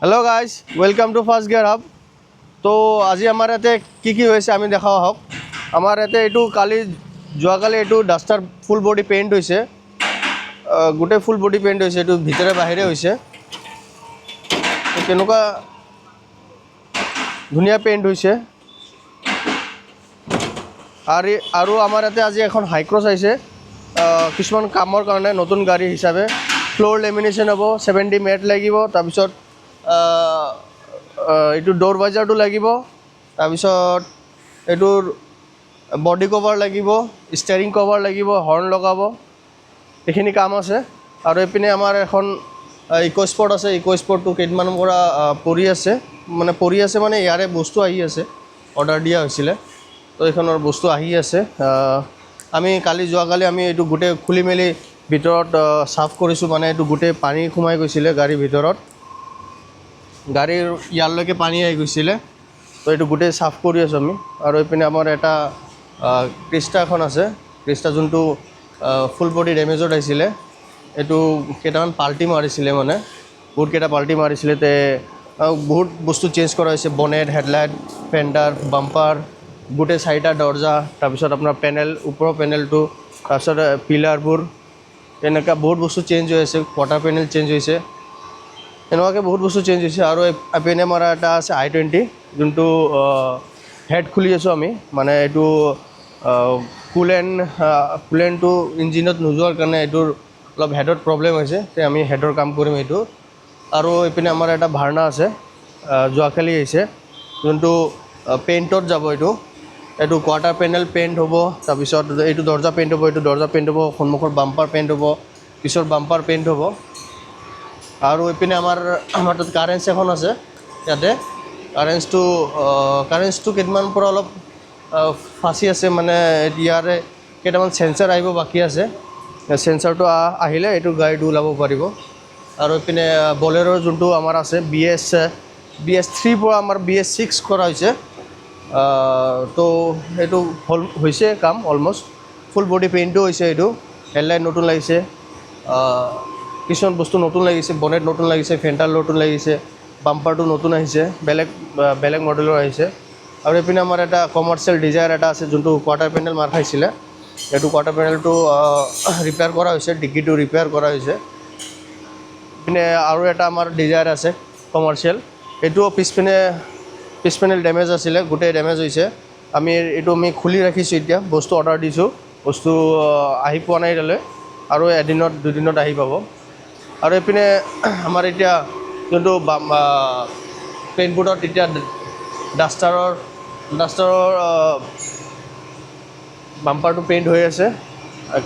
Hello guys welcome to fast gear hub. तो आज आमार इते की होइसे आमी देखाओ हक। आमार इते एटू काली जोवाकाली एटू डास्टार फुल बडी पेइंट होइसे, गोटे फुल बडी पेइंट होइसे, एटू भितरे बाहिरे होइसे। तो केनुका धुनिया पेइंट होइसे। आरो आमार इते आज एखन हाइक्रॉस आइसे किछुमान काমৰ কাৰণে নতুন গাড়ী হিচাপে ফ্লোৰ লেমিনেশ্যন হ'ব, 70 মেট লাগিব, তাৰপিছত এইটো ডোৰ বাজাৰটো লাগিব, তাৰপিছত এইটোৰ বডি কভাৰ লাগিব, ষ্টিয়াৰিং কভাৰ লাগিব, হৰ্ণ লগাব, এইখিনি কাম আছে। আৰু এইপিনে আমাৰ এখন ইকো স্পৰ্ট আছে। ইকো স্পৰ্টটো কেইদিনমানৰ পৰা পৰি আছে মানে ইয়াৰে বস্তু আহি আছে, অৰ্ডাৰ দিয়া হৈছিলে। তো এইখনৰ বস্তু আহি আছে। আমি যোৱাকালি আমি এইটো গোটেই খুলি মেলি ভিতৰত সাফ কৰিছোঁ, মানে এইটো গোটেই পানী সোমাই গৈছিলে গাড়ীৰ ভিতৰত, গাড়ীৰ ইয়ালৈকে পানী আহি গৈছিলে। তো এইটো গোটেই সাফ কৰি আছোঁ আমি। আৰু এইপিনে আমাৰ এটা ক্ৰিষ্টা এখন আছে, ক্ৰিষ্টা যোনটো ফুল বডি ডেমেজত আহিছিলে। এইটো কেইটামান পাল্টি মাৰিছিলে, মানে বহুত কেইটা পাল্টি মাৰিছিলে। তে বহুত বস্তু চেঞ্জ কৰা হৈছে, বনেট, হেডলাইট, ফেণ্ডাৰ, বাম্পাৰ, গোটেই চাৰিটা দৰ্জা, তাৰপিছত আপোনাৰ পেনেল, ওপৰৰ পেনেলটো, তাৰপিছত পিলাৰবোৰ, তেনেকুৱা বহুত বস্তু চেঞ্জ হৈ আছে। কোৱাৰ্টাৰ পেনেল চেঞ্জ হৈছে, এনেকুৱাকৈ বহুত বস্তু চেঞ্জ হৈছে। আৰু এপিনে মৰা এটা আছে i20, যোনটো হেড খুলি আছোঁ আমি, মানে এইটো কুলেণ্টটো ইঞ্জিনত নোযোৱাৰ কাৰণে এইটোৰ অলপ হেডত প্ৰব্লেম হৈছে। তে আমি হেডৰ কাম কৰিম এইটো। আৰু এইপিনে আমাৰ এটা ভাৰ্ণা আছে, যোৱাকালি আহিছে, যোনটো পেইণ্টত যাব। এইটো কোৱাৰ্টাৰ পেনেল পেইণ্ট হ'ব, তাৰপিছত এইটো দৰ্জা পেইণ্ট হ'ব, এইটো দৰ্জা পেইণ্ট হ'ব, সন্মুখৰ বাম্পাৰ পেইণ্ট হ'ব, পিছৰ বাম্পাৰ পেইণ্ট হ'ব। আৰু এইপিনে আমাৰ তাত কাৰেঞ্চ এখন আছে। ইয়াতে কাৰেঞ্চটো কেইদিনমান পৰা অলপ ফাঁচি আছে, মানে ইয়াৰে কেইটামান চেঞ্চাৰ আহিব বাকী আছে। চেঞ্চাৰটো আহিলে এইটো গাড়ীটো ওলাব পাৰিব। আৰু এইপিনে বলেৰৰ যোনটো আমাৰ আছে BS3 পৰা আমাৰ BS6 কৰা হৈছে। তো এইটো হৈছে কাম অলমষ্ট ফুল বডি পেইণ্টটো হৈছে। এইটো হেডলাইট নতুন লাগিছে, কিছুমান বস্তু নতুন লাগিছে, বনেট নতুন লাগিছে, ফেণ্ডাৰ নতুন লাগিছে, বাম্পাৰটো নতুন আহিছে, বেলেগ মডেলৰ আহিছে। আৰু এইপিনে আমাৰ এটা কমাৰ্চিয়েল ডিজায়াৰ এটা আছে, যোনটো কোৱাৰ্টাৰ পেনেল মাৰ খাইছিলে। এইটো কোৱাৰ্টাৰ পেনেলটো ৰিপেয়াৰ কৰা হৈছে, ডিগ্গিটো ৰিপেয়াৰ কৰা হৈছে। পিনে আৰু এটা আমাৰ ডিজায়াৰ আছে কমাৰ্চিয়েল, এইটোও পিছপিনে ডেমেজ আছিলে, গোটেই ডেমেজ হৈছে। এইটো আমি খুলি ৰাখিছোঁ এতিয়া, বস্তু অৰ্ডাৰ দিছোঁ, বস্তু আহি পোৱা নাই এতিয়ালৈ, আৰু এদিনত দুদিনত আহি পাব। আৰু এইপিনে আমাৰ এতিয়া যোনটো পেইণ্টবোৰ্ডত এতিয়া ডাষ্টাৰৰ বাম্পাৰটো পেইণ্ট হৈ আছে,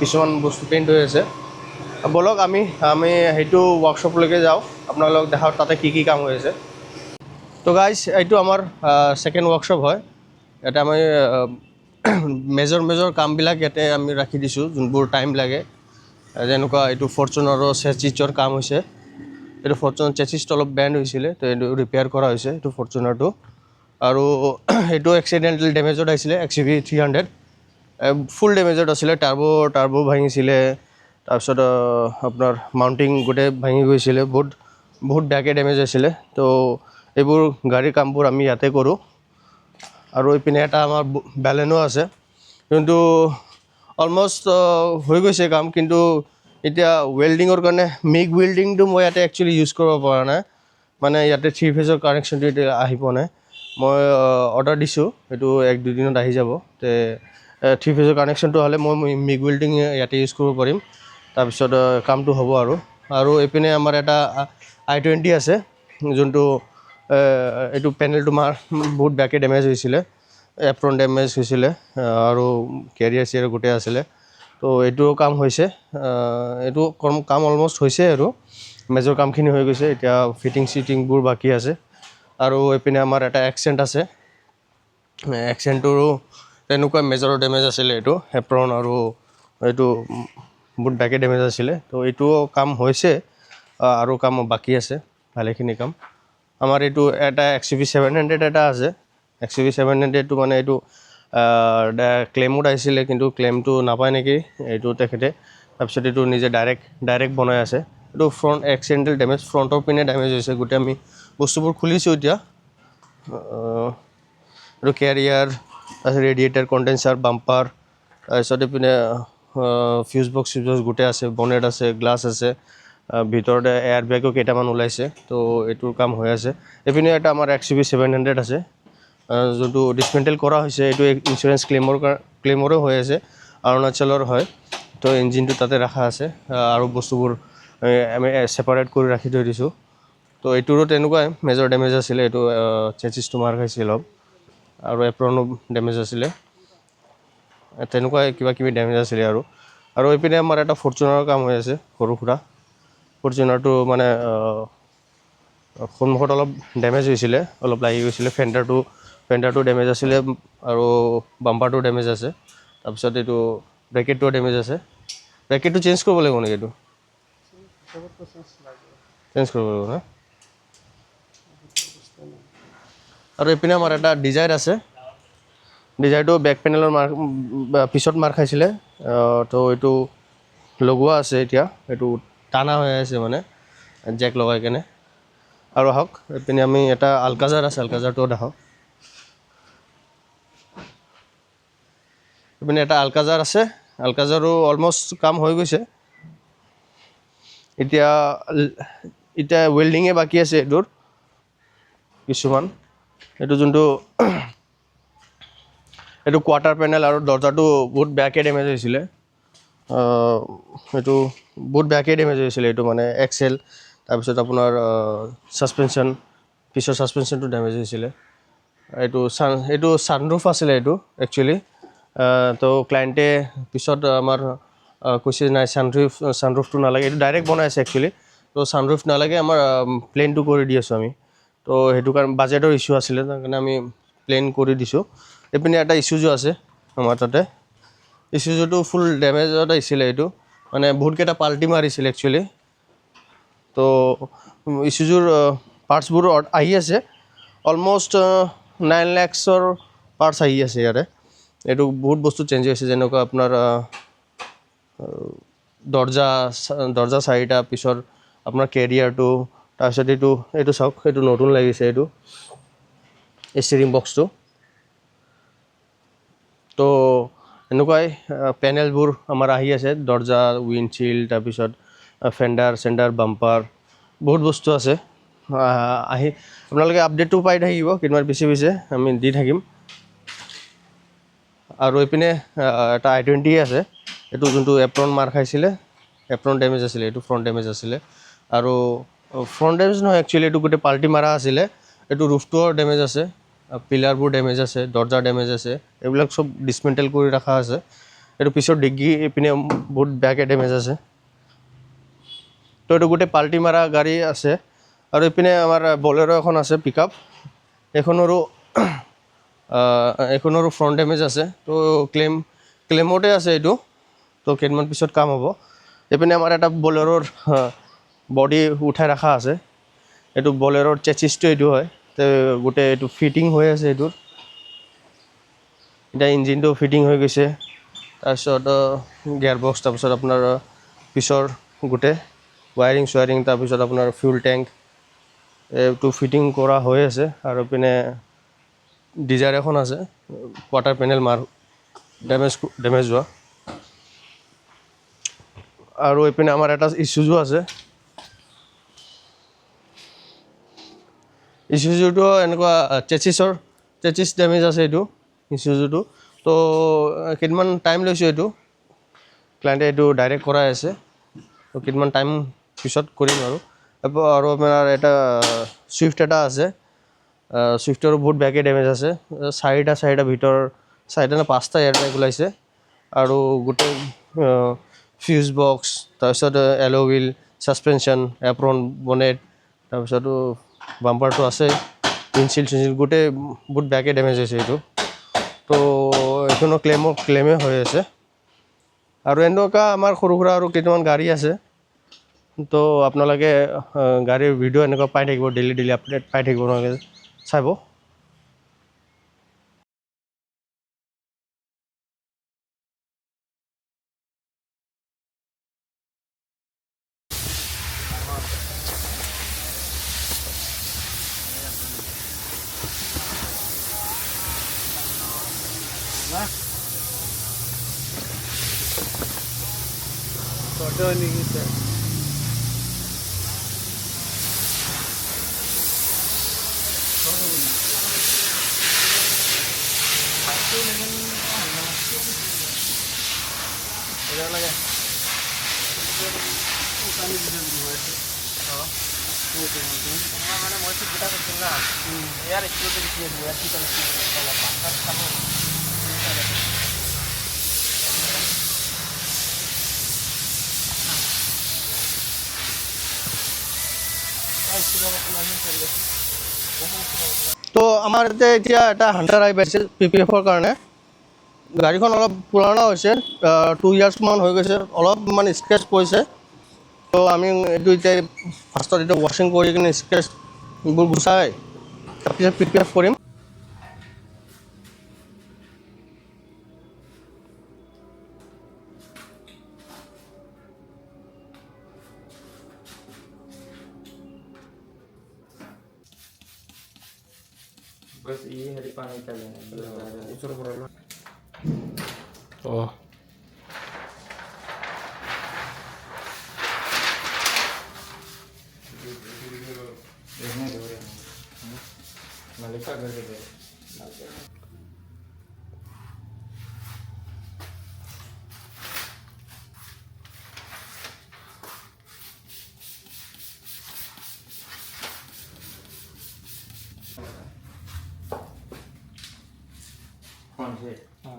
কিছুমান বস্তু পেইণ্ট হৈ আছে। ব'লক আমি সেইটো ৱৰ্কশ্বপলৈকে যাওঁ, আপোনালোকক দেখাওঁ তাতে কি কাম হৈ আছে। তো গাইজ এইটো আমাৰ ছেকেণ্ড ৱৰ্কশ্বপ হয়। ইয়াতে আমি মেজৰ কামবিলাক ইয়াতে আমি ৰাখি দিছোঁ, যোনবোৰ টাইম লাগে। যেনেকুৱা এইটো ফৰ্চুনাৰৰ চেচিছৰ কাম হৈছে। এইটো ফৰ্চুনাৰ চেচিছটো অলপ বেণ্ড হৈছিলে, তো এইটো ৰিপেয়াৰ কৰা হৈছে, এইটো ফৰ্চুনাৰটো। আৰু এইটো এক্সিডেণ্টেল ডেমেজত আহিছিলে, XUV 300 ফুল ডেমেজত আছিলে। টাৰ্বো ভাঙিছিলে, তাৰপিছত আপোনাৰ মাউণ্টিং গোটেই ভাঙি গৈছিলে, বহুত বেয়াকৈ ডেমেজ হৈছিলে। তো এইবোৰ গাড়ীৰ কামবোৰ আমি ইয়াতে কৰোঁ। আৰু এইপিনে এটা আমাৰ বেলেনো আছে, যোনটো অলমষ্ট হৈ গৈছে কাম, কিন্তু এতিয়া ৱেল্ডিঙৰ কাৰণে মিগ ৱেল্ডিংটো মই ইয়াতে একচুৱেলি ইউজ কৰিব পৰা নাই, মানে ইয়াতে 3 ফেজৰ কানেকশ্যনটো এতিয়া আহি পোৱা নাই। মই অৰ্ডাৰ দিছোঁ, এইটো 1-2 দিনত আহি যাব। তে 3 ফেজৰ কানেকশ্যনটো হ'লে মই মিগ ৱেল্ডিং ইয়াতে ইউজ কৰিব পাৰিম, তাৰপিছত কামটো হ'ব। আৰু এইপিনে আমাৰ এটা i20 আছে, যোনটো এইটো পেনেলটো বহুত বেয়াকৈ ডেমেজ হৈছিলে, এপ্ৰন ডেমেজ হৈছিলে, আৰু কেৰিয়াৰ গোটেই আছিলে। তো এইটোও কাম হৈছে, এইটো কাম অলমষ্ট হৈছে, আৰু মেজৰ কামখিনি হৈ গৈছে। এতিয়া ফিটিংবোৰ বাকী আছে। আৰু এইপিনে আমাৰ এটা এক্সেণ্ট আছে, এক্সেণ্টৰো তেনেকুৱা মেজৰ ডেমেজ আছিলে, এইটো এপ্ৰন, আৰু এইটো বহুত বেয়াকৈ ডেমেজ আছিলে। তো এইটোও কাম হৈছে, আৰু কাম বাকী আছে ভালেখিনি কাম। আমাৰ এইটো এটা XUV 700 এটা আছে। XUV 700টো মানে এইটো ক্লেইমত আহিছিলে, কিন্তু ক্লেইমটো নাপায় নেকি এইটো তেখেতে। তাৰপিছত এইটো নিজে ডাইৰেক্ট বনাই আছে, এইটো ফ্ৰণ্ট এক্সিডেণ্টেল ডেমেজ, ফ্ৰণ্টৰ পিনে ডেমেজ হৈছে। গোটেই আমি বস্তুবোৰ খুলিছোঁ এতিয়া। এইটো কেৰিয়াৰ, তাৰপিছত ৰেডিয়েটাৰ, কণ্ডেঞ্চাৰ, বাম্পাৰ, তাৰপিছত এইপিনে ফিউজ বক্স গোটেই আছে, বনেট আছে, গ্লাছ আছে, ভিতৰতে এয়াৰ বেগো কেইটামান ওলাইছে। তো এইটোৰ কাম হৈ আছে। এইপিনে এটা আমাৰ XUV 700 আছে, যোনটো ডিছমেণ্টেল কৰা হৈছে। এইটো ইঞ্চুৰেঞ্চ ক্লেইমৰো হৈ আছে, অৰুণাচলৰ হয়। তো ইঞ্জিনটো তাতে ৰখা আছে, আৰু বস্তুবোৰ আমি ছেপাৰেট কৰি ৰাখি থৈ দিছোঁ। তো এইটোৰো তেনেকুৱাই মেজৰ ডেমেজ আছিলে। এইটো চেচিছটো মাৰ খাইছিল অলপ, আৰু এপ্ৰনো ডেমেজ আছিলে। তেনেকুৱাই কিবা কিবি ডেমেজ আছিলে। আৰু এইপিনে আমাৰ এটা ফৰ্চুনাৰৰ কাম হৈ আছে, সৰু সুৰা। ফৰ্চুনাৰটো মানে সন্মুখত অলপ ডেমেজ হৈছিলে, অলপ লাগি গৈছিলে। ফেণ্ডাৰটো ডেমেজ আছিলে, আৰু বাম্পাৰটো ডেমেজ আছে। তাৰপিছত এইটো ব্ৰেকেটটোও ডেমেজ আছে। ব্ৰেকেটটো চেঞ্জ কৰিব লাগিব নেকি? এইটো চেঞ্জ কৰিব লাগিব না? আৰু এইপিনে আমাৰ এটা ডিজায়াৰ আছে। ডিজায়াৰটো বেক পেনেলৰ পিছত মাৰ খাইছিলে। তো এইটো লগোৱা আছে এতিয়া, এইটো টানা হৈ আছে মানে জেক লগাই কেনে। আৰু আহক এইপিনে আমি এটা আলকাজাৰ আছে, আলকাজাৰটোও দেখাওঁ। এইপিনে এটা আলকাজাৰ আছে, আলকাজাৰো অলমষ্ট কাম হৈ গৈছে। এতিয়া ৱেল্ডিঙে বাকী আছে এইটোৰ কিছুমান। এইটো যোনটো এইটো কোৱাৰ্টাৰ পেনেল আৰু দৰ্জাটো বহুত বেয়াকৈ ডেমেজ হৈছিলে। এইটো বহুত বেয়াকৈ ডেমেজ হৈছিলে। এইটো মানে এক্সেল, তাৰপিছত আপোনাৰ ছাছপেনশ্যন, পিছৰ ছাছপেনশ্যনটো ডেমেজ হৈছিলে। এইটো ছানৰুফ আছিলে এইটো একচুৱেলি। তো ক্লায়েণ্টে পিছত আমাৰ কৈছে নাই, ছানৰুফটো নালাগে। এইটো ডাইৰেক্ট বনাই আছে একচুৱেলি। তো ছানৰুফ নালাগে, আমাৰ প্লেইনটো কৰি দি আছোঁ আমি। তো সেইটো কাৰণে বাজেটৰ ইছ্যু আছিলে, তাৰ কাৰণে আমি প্লেইন কৰি দিছোঁ। এইপিনে এটা ইছ্যুজো আছে আমাৰ তাতে। ইছ্যুজোটো ফুল ডেমেজত আহিছিলে। এইটো মানে বহুতকেইটা পাল্টি মাৰিছিলে একচুৱেলি। তো ইছ্যুজোৰ পাৰ্টছবোৰ আহি আছে, অলমষ্ট 9 lakhsৰ পাৰ্টছ আহি আছে ইয়াতে। এইটো বহুত বস্তু চেঞ্জ হৈছে, যেনেকুৱা আপোনাৰ দৰ্জা 4টা, পিছত আপোনাৰ কেৰিয়াৰটো, তাৰপিছত এইটো চাওক, এইটো নতুন লাগিছে। এইটো ষ্টিৰিং বক্সটো। তো এনেকুৱাই পেনেলবোৰ আমাৰ আহি আছে, দৰ্জা, উইণ্ডশ্বিল্ড, তাৰপিছত ফেণ্ডাৰ, বাম্পাৰ, বহুত বস্তু আছে। আপোনালোকে আপডেটটো পাই থাকিব, কেইদিনমান পিছে আমি দি থাকিম। আৰু এইপিনে এটা I-20 আছে, এইটো যোনটো এপ্ৰন মাৰ খাইছিলে, এপ্ৰন ডেমেজ আছিলে। এইটো ফ্ৰণ্ট ডেমেজ আছিলে, আৰু ফ্ৰণ্ট ডেমেজ নহয় একচুৱেলি, এইটো গোটেই পাল্টি মাৰা আছিলে। এইটো ৰুফটোও ডেমেজ আছে, পিলাৰবোৰ ডেমেজ আছে, দৰ্জা ডেমেজ আছে। এইবিলাক চব ডিছমেণ্টেল কৰি ৰখা আছে। এইটো পিছৰ ডিগ্গি এইপিনে বহুত বেয়াকৈ ডেমেজ আছে। তো এইটো গোটেই পাল্টি মাৰা গাড়ী আছে। আৰু এইপিনে আমাৰ বলেৰ' এখন আছে, পিকআপ। এইখনৰো ফ্ৰণ্ট ডেমেজ আছে। তো ক্লেইমতে আছে এইটো। তো কেইদিনমান পিছত কাম হ'ব। এইপিনে আমাৰ এটা বলেৰ'ৰ বডি উঠাই ৰখা আছে। এইটো বলেৰ'ৰ চেচিছটো এইটো হয়। তো গোটেই এইটো ফিটিং হৈ আছে এইটোৰ। এতিয়া ইঞ্জিনটো ফিটিং হৈ গৈছে, তাৰপিছত গিয়াৰ বক্স, তাৰপিছত আপোনাৰ পিছৰ গোটেই ৱায়াৰিং, তাৰপিছত আপোনাৰ ফিউল টেংক, এইটো ফিটিং কৰা হৈ আছে। আৰু পিনে ডিজায়াৰ এখন আছে, কোৱাৰ্টাৰ পেনেল ডেমেজ হোৱা। আৰু এইপিনে আমাৰ এটা ইছুজু আছে। ইছুজুটো এনেকুৱা চেচিছ ডেমেজ আছে এইটো ইছুজুটো। তো কেইদিনমান টাইম লৈছোঁ এইটো, ক্লায়েণ্টে এইটো ডাইৰেক্ট কৰাই আছে। তো কেইদিনমান টাইম পিছত কৰিম। আৰু আপোনাৰ এটা ছুইফ্ট এটা আছে, ছুইফ্টৰো বহুত বেয়াকৈ ডেমেজ আছে। 4টা ভিতৰৰ 4টা নে 5টা এয়াৰবেগ ওলাইছে, আৰু গোটেই ফিউজ বক্স, তাৰপিছত L' wheel, suspension, apron, bonnet, তাৰপিছতো বাম্পাৰটো আছে, উইণ্ডশ্বিল্ড গোটেই বহুত বেয়াকৈ ডেমেজ হৈছে এইটো। তো এইখনো ক্লেইমে হৈ আছে। আৰু এনেকুৱা আমাৰ সৰু সুৰা আৰু কেইটামান গাড়ী আছে। তো আপোনালোকে গাড়ীৰ ভিডিঅ' এনেকুৱা পাই থাকিব, ডেইলি আপডেট পাই থাকিব, আপোনালোকে চাব। ना फोटो नहीं सर इधर लगे उतानी दिशा में हुआ है हाँ मैंने मोची बिटा करते ना यार इसको तो किसी ने दिया थी तो चलो पांच कम তো আমাৰ এতিয়া এটা হাণ্টাৰ আহি পাইছিল PPF-ৰ কাৰণে গাড়ীখন অলপ পুৰণা হৈছে 2 ইয়াৰ্ছমান হৈ গৈছে অলপ মানে স্ক্ৰেচ পৰিছে তো আমি এইটো এতিয়া ফাৰ্ষ্টত এইটো ৱাশ্বিং কৰি কিনে স্ক্ৰেচবোৰ গুচাই তাৰপিছত PPF কৰিম बस ये हरी पानी चल रहा है ऊपर पर অঁ देखने दो रे मलिका करके दे कौन से हाँ